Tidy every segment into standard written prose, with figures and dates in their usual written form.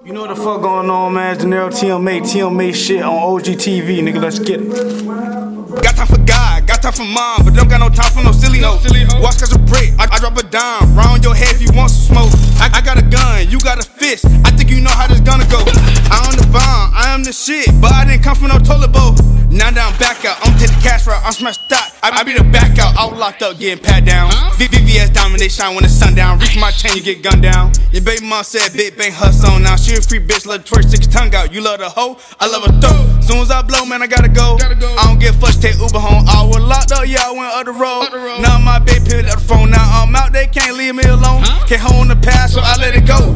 You know what the fuck going on, man? It's DineroTMA shit on OGTV, nigga. Let's get it. Got time for God, got time for mom, but don't got no time for no silly hoe. Watch cause a brick, I drop a dime, round your head if you want some smoke. I got a gun, you got a fist, I think you know how this gonna go. I am the bomb, I am the shit, but I didn't come from no toilet bowl. Now that I'm back out, I'm take the cash route, I'm smashed out. I be the back out, I was locked up getting pat down. VVS diamond, they shine when the sun down. Reach my chain, you get gunned down. Your baby mom said, big bang hustle on now. She a free bitch, let her twerk, stick her tongue out. You love the hoe, I love her throat. Soon as I blow, man, I gotta go. I don't get fucked, take Uber home. I was locked up, yeah, I went up the road. Now my baby picked up the phone, now I'm out, they can't leave me alone. Can't hold the past, so I let it go.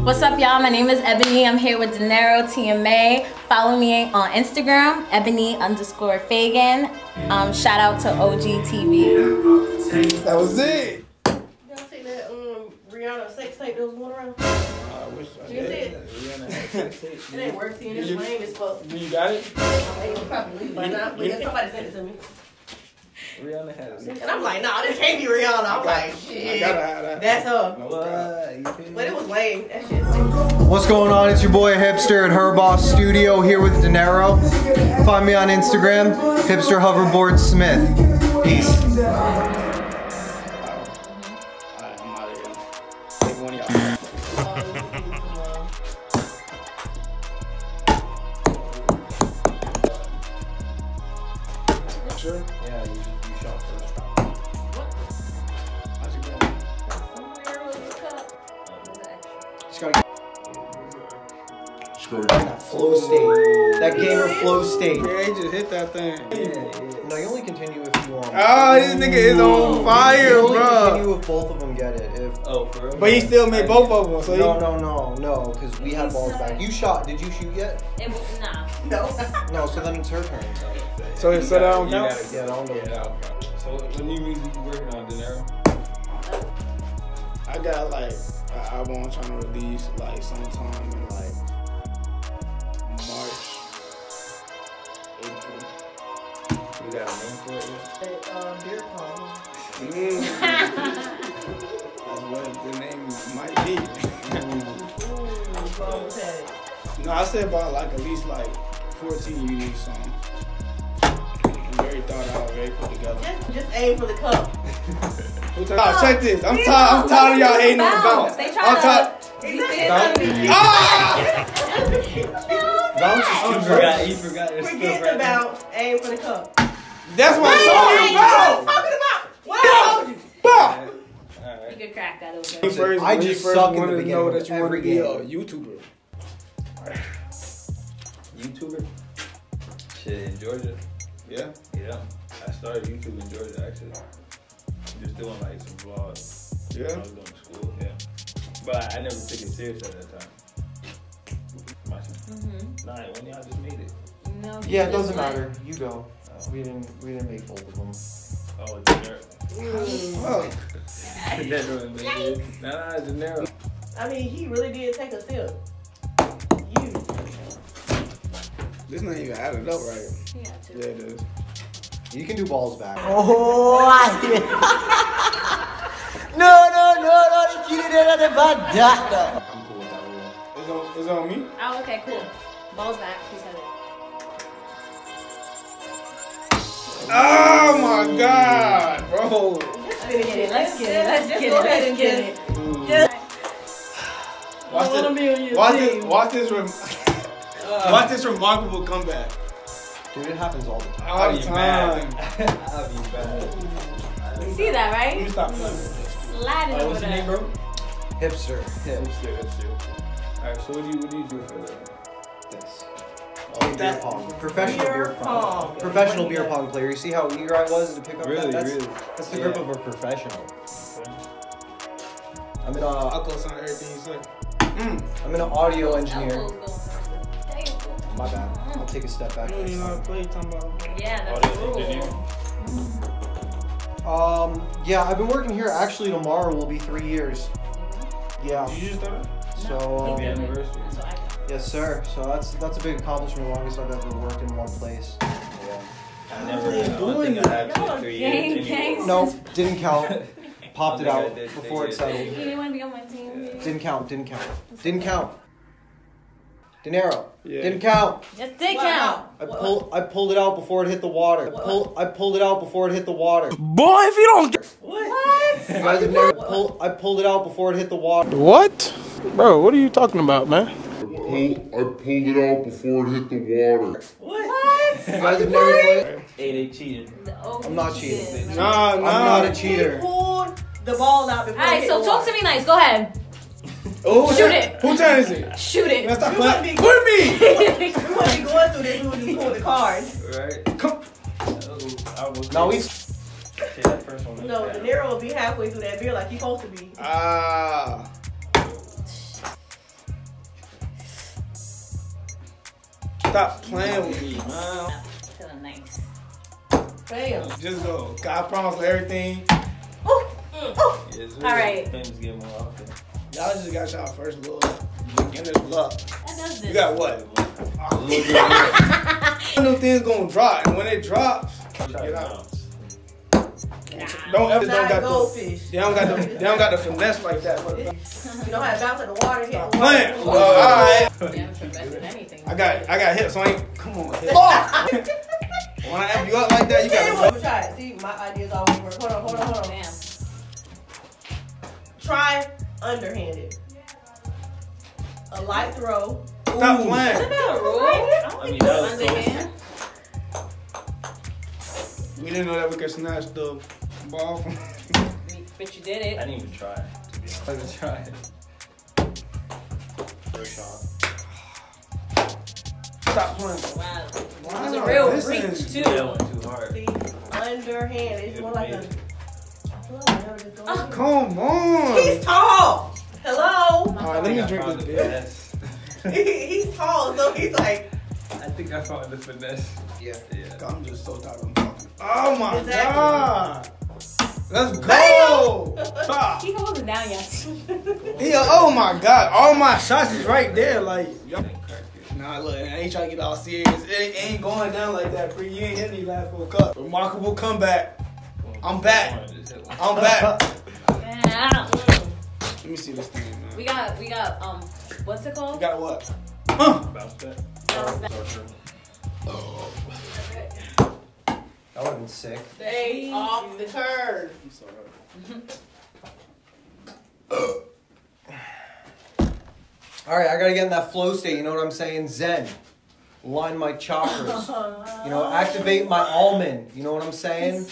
What's up, y'all? My name is Ebony. I'm here with DineroTMA. Follow me on Instagram, Ebony_Fagan. Shout out to OGTV. That was it. Y'all see that Rihanna sex tape that was going around? I wish I You see it? It ain't worth seeing. It's lame as fuck. You got it? I mean, probably by now, but somebody sent it to me. Rihanna has it. And I'm like, nah, this can't be Rihanna. I'm like, shit. I gotta have that. That's her. What? But it was lame. That shit was What's going on? It's your boy Hipster at Her Boss Studio here with Dinero. Find me on Instagram, Hipster Hoverboard Smith. Peace. Alright, I'm out of here. Take one of y'all. Sure? Yeah, you shot first. How's it going? Just gotta get that flow state. That gamer flow state. Yeah, he just hit that thing. No, you only continue if you want. Oh, this nigga is on fire, You only bro. continue if both of them get it. If Oh, for real? But he still made both of them, so no, because we had balls back. You shot. Did you shoot yet? Nah. no. No, so then it's her turn. So that don't count? Yeah, that don't go down. So what new music you working on, Dinero? I got like an album I'm trying to release like sometime in like March, April. You got a name for it yet? Beer pong. That's what the name might be. No, I said about like at least like 14 unique songs. Very thought out, very put together. Just aim for the cup. Oh, check this. I'm tired of y'all hating on the bounce. They I'm try tired. Bounce is You too forgot. gross. You forgot. It's still Forget the right there. bounce. Aim for the cup. That's what I'm talking about. What I told you? Bah! You could crack that open. First, I when you just first suck in the wanted to beginning know of that you want to every be a game. YouTuber. YouTuber? Shit, in Georgia. Yeah. Yeah. I started YouTube in Georgia, actually. Just doing like some vlogs. Yeah. I was going to school, yeah. But I never took it serious at that time. Nah, when y'all just made it. No, Yeah, it doesn't matter. You go. We didn't make both of them. Oh, Dinero. Oh. Dinero made it. Nah, Dinero. I mean, he really did take a sip. You. This not even added up right. Yeah, too. Yeah, it is. You can do balls back. Oh, no, the kid that I'm cool with that rule. It's on me? Oh, okay, cool. Balls back. He's got it. Oh my god, bro. Let's get it. Let's get it. Let's Just get go it. ahead Let's and get get it. Watch this remarkable comeback. Dude, it happens all the time. All the time. I'll be bad. You see that, Let me right? stop playing with this. Sliding over What's your name, there. bro? Hipster. Hip. Alright, so what do you do for a living? This. Beer pong. Professional beer pong. pong. Professional beer pong player. You see how eager I was to pick up Really, that? really? That's the grip of a professional. I'm an I'll go on everything you say. I'm an audio engineer. Elbows going on. There you go. My bad. I'll take a step back. You don't even know how to play, talking about. Yeah, that's the rule. Yeah, I've been working here. Actually, tomorrow will be 3 years. Yeah. Did you just start? So, Happy anniversary. That's what I got. yes, sir. So that's a big accomplishment. Longest I've ever worked in one place. Yeah. I don't think I have Y'all 3 gang, years. gang. Nope, didn't count. Popped it I out think I did before it 3 years. settled. You didn't want to be on my team. Didn't count. Didn't count. Didn't count. Dinero. Yeah. Didn't count. Just did count. I pulled it out before it hit the water. I pulled it out before it hit the water. Boy, if you don't get What? You guys have never I pulled it out before it hit the water. What? Bro, what are you talking about, man? I pulled it out before it hit the water. What? You guys have never played? Hey, they cheated. I'm not cheating. Nah. I'm not a He cheater. pulled the ball out before Alright, so talk to me nice. Go ahead. Oh, Shoot it. Who turn is it? Shoot it. Let's stop We wouldn't be playing. With me. we wouldn't be going through this. We would just pull the cards. Right? Come. No, we. That first one. No, De Niro will be halfway through that beer like he's supposed to be. Ah. Stop playing with me, man. Feeling nice. Bam. Just go. God promise everything. Alright. Things get more often. Y'all just got y'all first little beginner's luck. That does this. You got what? I know things gonna drop, and when it drops, get out. Don't ever Not don't got goldfish. the, they don't got the finesse like that. But You know how to bounce in the water and hit the water. playing. All right. Yeah, I'm investing anything. I got hit, so I ain't. Come on. Hit. When I amp you up like that, you Let gotta. me try it. See, my ideas always work. Hold on. Damn. Try underhanded. A light throw. Stop playing. What about Roy? I don't think that was underhand. We didn't know that we could snatch the ball from. But you did it. I didn't even try. To be honest. I didn't try. First shot. Stop playing. Wow. Wow, It was a real this reach, is- too. That went too hard. See, underhand. It's more like a. Come on. He's tall. Hello. All right, let me drink this beer. He's tall, so he's like. I think I found the finesse. Yeah. I'm just so tired of talking. Oh my Exactly. God. Let's go. Ah. Keep holding down, y'all. Yeah, oh my God. All my shots is right there. Like, yo. Nah, look, I ain't trying to get all serious. It ain't going down like that, pre. You ain't hitting me last full cup. Remarkable comeback. I'm back. I'm back. Yeah. Let me see this thing, man. We got, what's it called? You got what? Bounce back. That would have been sick. Stay off the curve. Alright, I gotta get in that flow state, you know what I'm saying? Zen. Line my chakras. You know, activate my almond. You know what I'm saying?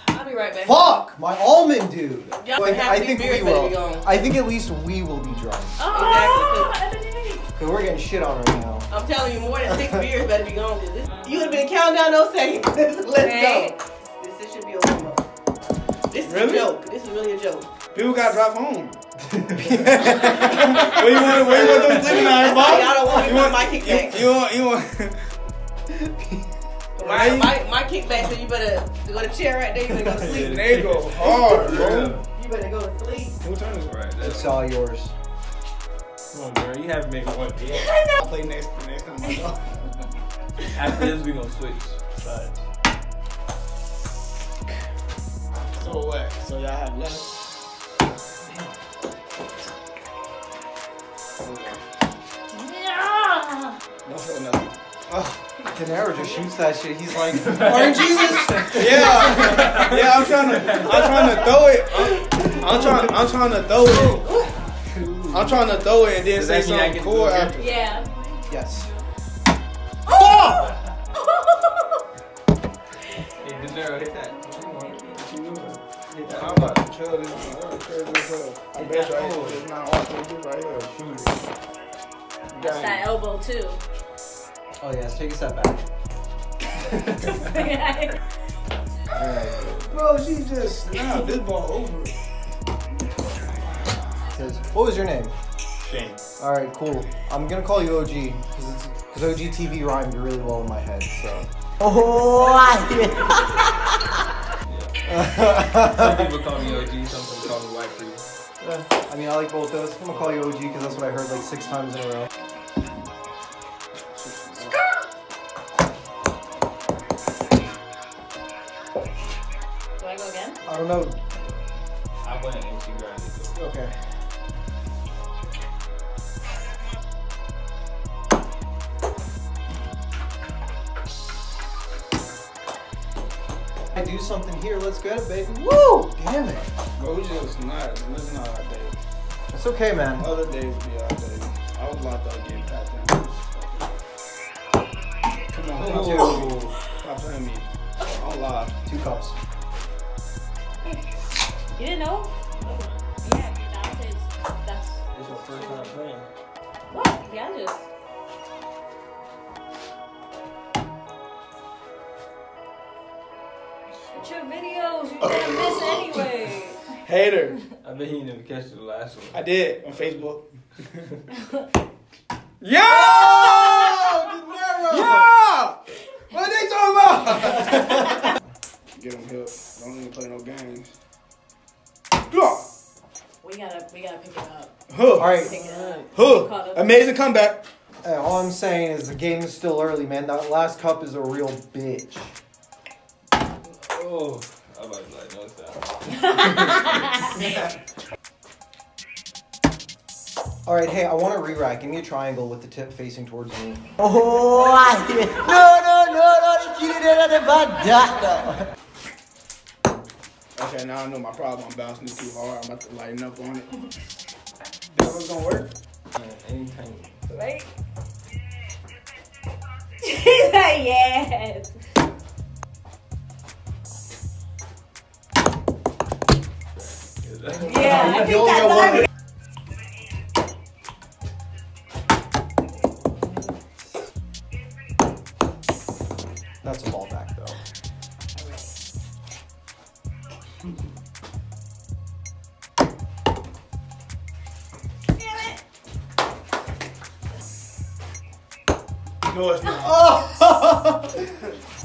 I'll be right back. Fuck! My almond, dude! Y'all Like, have I to think be we beers better will. be gone. I think at least we will be drunk. Exactly. Cause we're getting shit on right now. I'm telling you, more than 6 beers better be gone. Cause this, you would have been counting down those seconds. Let's Right. go. This should be a warm up. This is Really? a joke. This is really a joke. People got to drive home. Where you want those sleeping out, boss? Y'all don't want me to my kickback. You want. My kickback, so you better go to the chair right there. You better go to sleep. They go hard, bro. You better go to sleep. Who turn is it? Right. It's all yours. Come on, girl. You haven't made one yet. I'll play next time I go. After this, we gonna switch sides. So what? So y'all have left? Yeah. Don't feel nothing. Dinero just shoots that shit. He's like, Orange Jesus! Yeah, I'm trying to throw it. I'm trying to throw it. I'm trying to throw it and then say that mean I something get to cool do it again? after. Yeah. Yes. Hey, Dinero, hit that. I'm about to kill this. I bet you it's not all this right here. That's that elbow, too. Oh yes, take a step back. Alright. Bro, she just snapped this ball over. What was your name? Shane. Alright, cool. I'm gonna call you OG, because OGTV rhymed really well in my head, so. Some people call me OG, some people call me white free. I mean, I like both those. I'm gonna call you OG because that's what I heard like 6 times in a row. Do I go again? I don't know. I went and she grabbed it. Okay. I do something here. Let's get it, baby. Woo! Damn it. Bro, we just not. It's not our day. It's okay, man. Other days be our day. I was locked up getting pat down. Come on, stop playing me. I'm live. 2 cups. You didn't know? Yeah, that's. It's your first time playing. What? Yeah, I just. It's your videos. You can't miss anyway. Hater. I bet he didn't catch the last one. I did on Facebook. Yo! Dinero! Yeah! What are they talking about? Get him hip. Don't even play no games. We gotta pick it up. Huh. Alright. Pick it up. Huh. Amazing comeback. Hey, all I'm saying is the game is still early, man. That last cup is a real bitch. Oh, I'm about to be like, no stop. Alright, hey, I want a re-rack. Give me a triangle with the tip facing towards me. Oh, no. Okay, now I know my problem. I'm bouncing it too hard. I'm about to lighten up on it. That was gonna work? Anytime. Right? He's like, yes. Yeah, I think that's all. That's a ball back, though. No, it's not.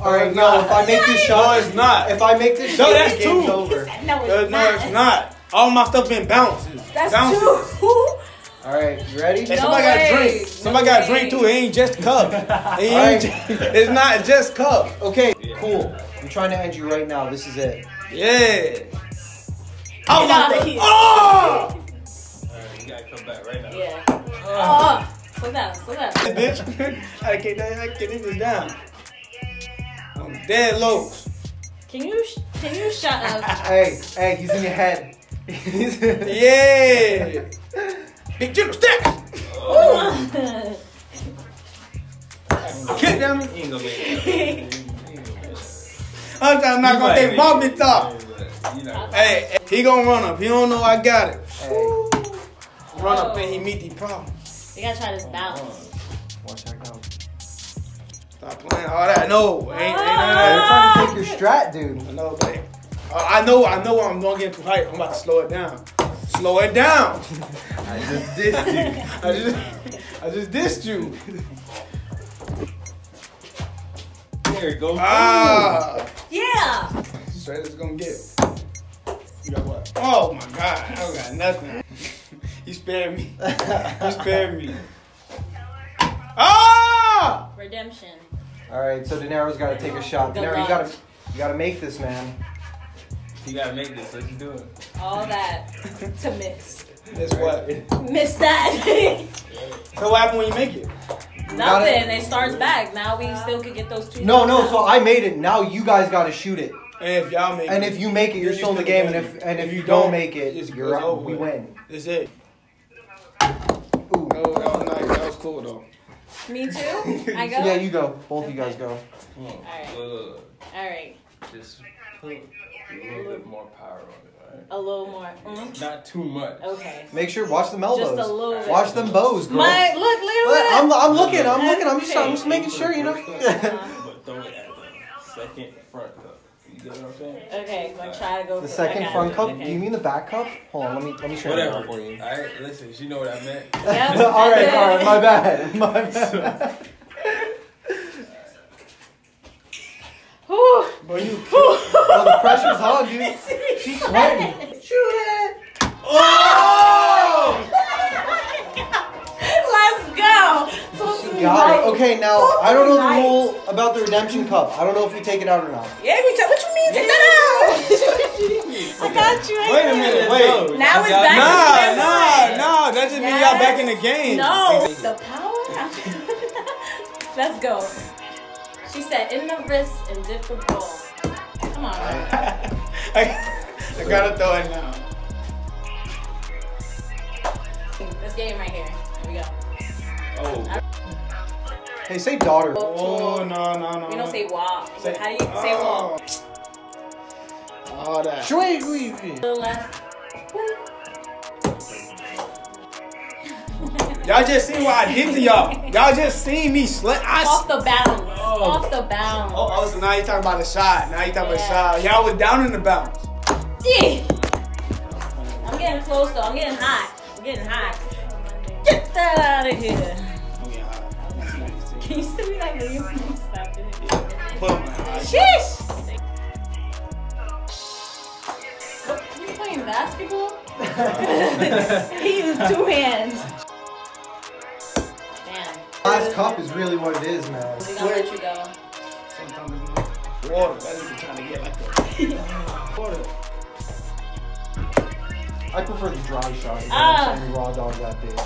Alright, no, if I make this shot, No, it's not. if I make this No, shot, that's the game's two. over. No, It's not. All my stuff been bounces. That's bounces. two. Alright, you ready? Hey, No somebody got to way. drink. Somebody got to drink too. It ain't just cup. It's not just cup. Okay, cool. I'm trying to end you right now. This is it. Yeah. Oh, my God. Oh! Alright, you gotta come back right now. Yeah. Oh, slow down. Bitch. I can't this bitch down. I'm dead low. Can you shut up? Hey, he's in your head. Yeah. Big jiggle stacks. Kick them. He ain't gonna make it. I'm not gonna take Bobby talk. Hey, he gonna run up. He don't know I got it. Hey, Run up and he meet these problems. We gotta try this balance. watch that go. Stop playing all that. No, ain't none of I'm that. trying to take your strat, dude. I know, but I know I'm not getting too hype. I'm about to slow it down. Slow it down. I just dissed you. I just dissed you. There it goes. Ah. Yeah. Straight as it's gonna get. You got what? Oh my God. I don't got nothing. You spared me. You spared me. Ah! Redemption. Alright, so Dinero's got to take a shot. Good Dinero, luck. you gotta make this, man. You gotta make this. Let's do it. All that to miss. That's what. Miss that. So what happened when you make it? Nothing. It starts back. Now we still could get those 2. No, so I made it. Now you guys got to shoot it. And if y'all make And it, if you make it, you're then still in the game. And if you don't make it, you're out. We win. That's it. Ooh. No, that was nice. That was cool though. Me too? I go? Yeah, you go. Both of you guys go. Come on. Alright. Look. Alright. Just put a little bit more power on it, alright? A little more. Not too much. Okay. Make sure, watch them elbows. Just a little bit. Watch them bows, girl. Look, I'm looking. I'm just making sure, you know. But throw it at the second front cup. You get what I'm saying? Okay, I'm gonna try to go The for second I got front it. cup? Okay. Do you mean the back cup? Hold on, let me try that Whatever. for you. Alright, listen, you know what I meant. Yep. all right, my bad. My bad. Whew. But you. Oh, the pressure's on, dude. She's sweating. Shoot it. Oh! Let's go. Got it. Okay, now I don't know the rule about the redemption cup. I don't know if we take it out or not. Yeah, what you mean? Take that out. I got you. Wait a minute. Wait. Now it's back. Nah. That just means y'all back in the game. No, the power. Let's go. She said, in the wrist and dip the ball. Come Come on. I gotta throw it now. This game right here. Here we go. Oh. Hey, say daughter. Oh, no. We don't say wah. How do you say wah? All that. A little less. Y'all just seen what I did to y'all. Y'all just seen me slip. Off the bounce. Off the bounce. Oh, so now you talking about a shot. Now you talking about a shot. Y'all was down in the bounce. Yeah. I'm getting close though. I'm getting hot. Get that out of here. Can you see me like when you stop it? Put my eyes. Sheesh! You playing basketball? He used 2 hands. Damn. Last cup is really what it is, man. We're gonna let you go. Sometimes it's water. That nigga trying to get like a water. I prefer the dry shot. Ah. You raw dog that bitch.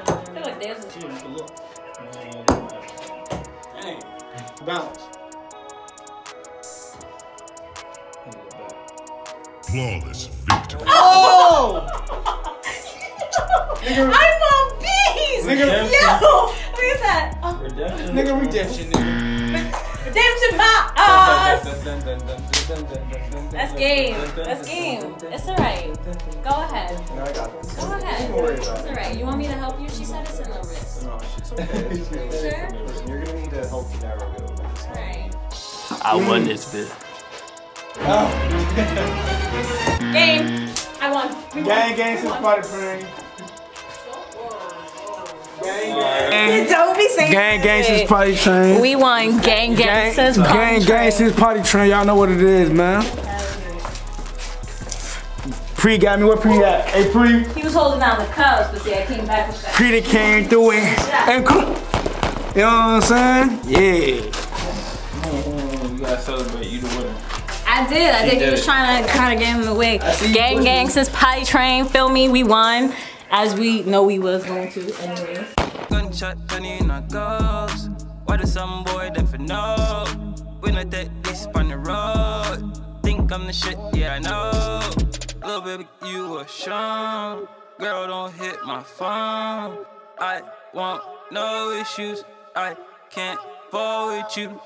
I feel like there's a Look. Dang. Bounce. Flawless victory. Oh! I'm on bees! Nigga. Yo! Look at that. Oh. Redemption. Nigga, redemption, nigga. Redemption, my ass! That's game. That's game. It's alright. Go ahead. No, I got this. Go ahead. Don't worry about It's it. alright. You want me to help you? She said it's in the wrist. No, shit's okay. Sure? Listen, you're gonna need to help Dinero get over this. Alright. I won this bit. Game. I won. We won. Gang, since party prank. Don't be saying Gang since party train. We won gang since party Gang since party train. Y'all know what it is, man. Pre got me. Where Pre at? Hey Pre. He was holding down the Cubs, but see, I came back with that. Pre that came through it. And you know what I'm saying? Yeah. You gotta celebrate. You the winner. I did. He was trying to kind of get him in the way. Gang since potty train. Feel me? We won, as we know we was going to. Anyways. Gunshot, Johnny in our ghost. Why does some boy that for no? When I take this on the road, think I'm the shit. Yeah, I know. Little baby, you were strong. Girl, don't hit my phone. I want no issues. I can't fall with you.